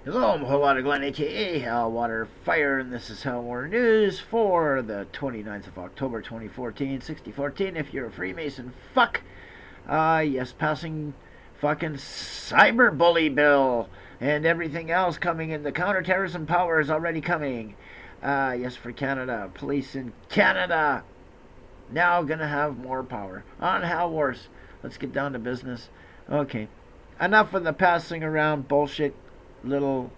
Hello, I'm a whole lot of Glenn, aka Hellwater Fire, and this is HELLWARZ News for the 29th of October 2014, 6014. If you're a Freemason, fuck. Yes, passing fucking cyberbully bill and everything else coming in. The counterterrorism power is already coming. Yes, for Canada. Police in Canada now gonna have more power. On HELLWARZ. Let's get down to business. Okay. Enough of the passing around bullshit little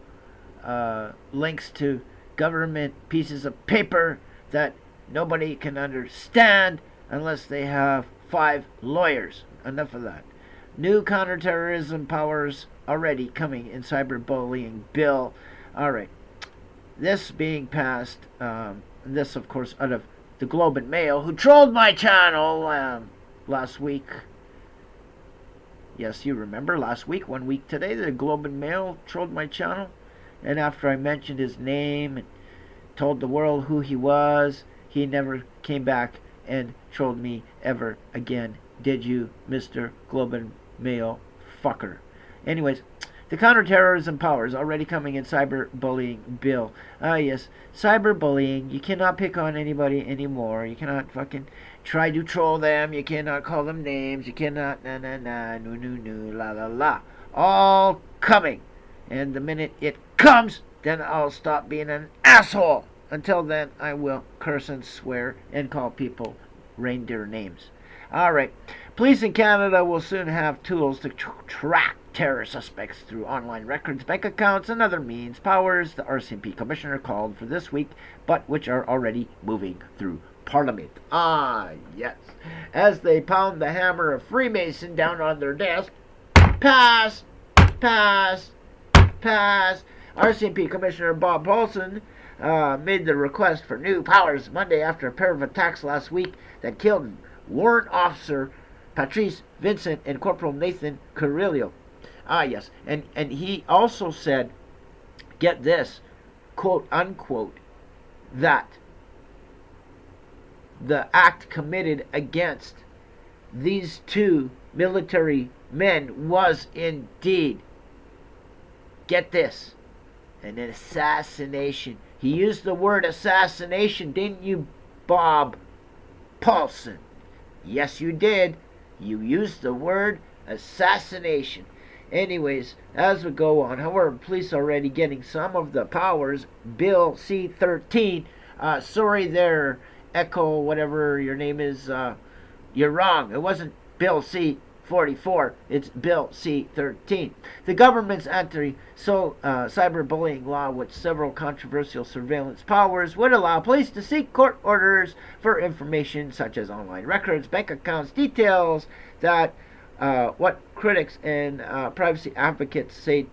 links to government pieces of paper that nobody can understand unless they have 5 lawyers. Enough of that. New counterterrorism powers already coming in cyberbullying bill. All right. This being passed, this of course out of the Globe and Mail, who trolled my channel last week. Yes, you remember last week, 1 week today, the Globe and Mail trolled my channel. And after I mentioned his name and told the world who he was, he never came back and trolled me ever again. Did you, Mr. Globe and Mail fucker? Anyways, the counterterrorism powers already coming in cyberbullying bill. Yes, cyberbullying. You cannot pick on anybody anymore. You cannot fucking try to troll them. You cannot call them names. You cannot no, la la la. All coming. And the minute it comes, then I'll stop being an asshole. Until then, I will curse and swear and call people reindeer names. All right. Police in Canada will soon have tools to track terror suspects through online records, bank accounts, and other means. Powers the RCMP commissioner called for this week, but which are already moving through Parliament. Yes. As they pound the hammer of Freemason down on their desk, pass, pass, pass. RCMP Commissioner Bob Paulson made the request for new powers Monday after a pair of attacks last week that killed warrant officer Patrice Vincent and Corporal Nathan Carrillo. Yes. And he also said, get this, quote unquote, that the act committed against these 2 military men was indeed, get this, an assassination. He used the word assassination, didn't you, Bob Paulson? Yes, you did. You used the word assassination. Anyways, as we go on, however, police already getting some of the powers. Bill C13. Sorry there, Echo, whatever your name is. You're wrong. It wasn't Bill C44. It's Bill C13. The government's anti-cyberbullying law, with several controversial surveillance powers, would allow police to seek court orders for information such as online records, bank accounts, details that what critics and privacy advocates say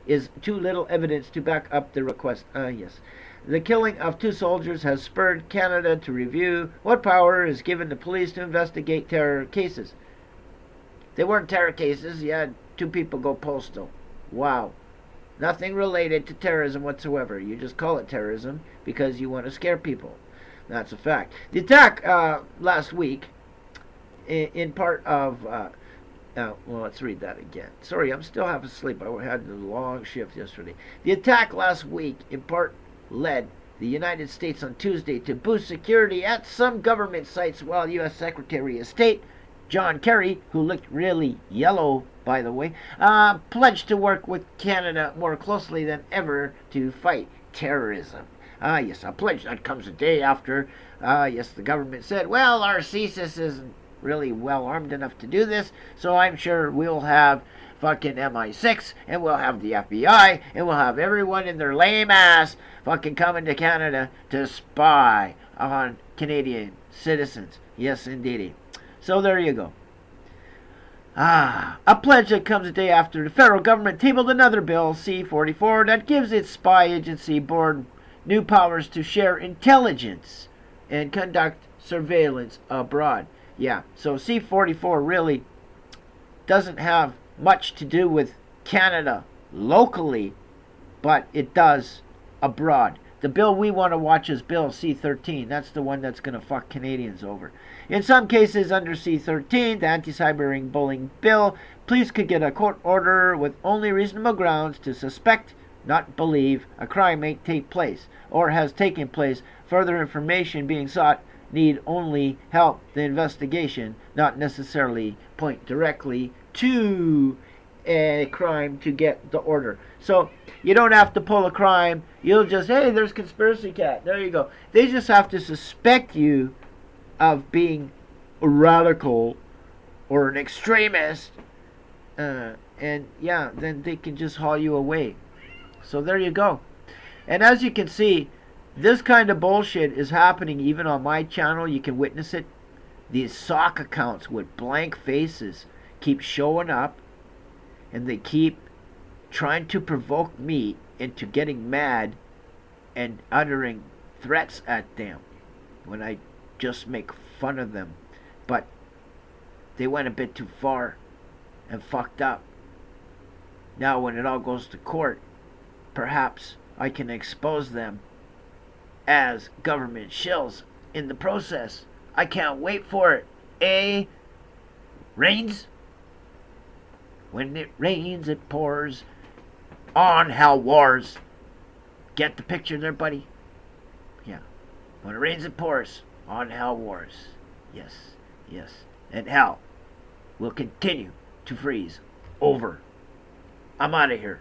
is too little evidence to back up the request. Yes. The killing of 2 soldiers has spurred Canada to review what power is given to police to investigate terror cases. They weren't terror cases. You had 2 people go postal. Wow. Nothing related to terrorism whatsoever. You just call it terrorism because you want to scare people. That's a fact. The attack last week, in part of... well, let's read that again. Sorry, I'm still half asleep. I had a long shift yesterday. The attack last week, in part, led the United States on Tuesday to boost security at some government sites, while U.S. Secretary of State John Kerry, who looked really yellow, by the way, pledged to work with Canada more closely than ever to fight terrorism. Yes, a pledge that comes a day after, yes, the government said, well, our CSIS isn't really well armed enough to do this, so I'm sure we'll have fucking MI6, and we'll have the FBI, and we'll have everyone in their lame ass fucking coming to Canada to spy on Canadian citizens. Yes, indeedy. So there you go. A pledge that comes a day after the federal government tabled another bill, C-44, that gives its spy agency board new powers to share intelligence and conduct surveillance abroad. Yeah, so C-44 really doesn't have much to do with Canada locally, but it does abroad. The bill we want to watch is Bill C-13. That's the one that's going to fuck Canadians over. In some cases under C-13, the anti-cyberbullying bill, police could get a court order with only reasonable grounds to suspect not believe a crime may take place or has taken place. Further information being sought need only help the investigation, not necessarily point directly to a crime to get the order. So you don't have to pull a crime. You'll just, hey, there's conspiracy cat. There you go. They just have to suspect you of being a radical or an extremist, and yeah, then they can just haul you away. So there you go. And as you can see, this kind of bullshit is happening even on my channel. You can witness it. These sock accounts with blank faces keep showing up, and they keep trying to provoke me into getting mad and uttering threats at them when I just make fun of them. But they went a bit too far and fucked up. Now when it all goes to court, perhaps I can expose them as government shills in the process. I can't wait for it. Eh? Rains? When it rains, it pours on HELLWARZ. Get the picture there, buddy? Yeah. When it rains, it pours on HELLWARZ. Yes, yes. And hell will continue to freeze over. I'm out of here.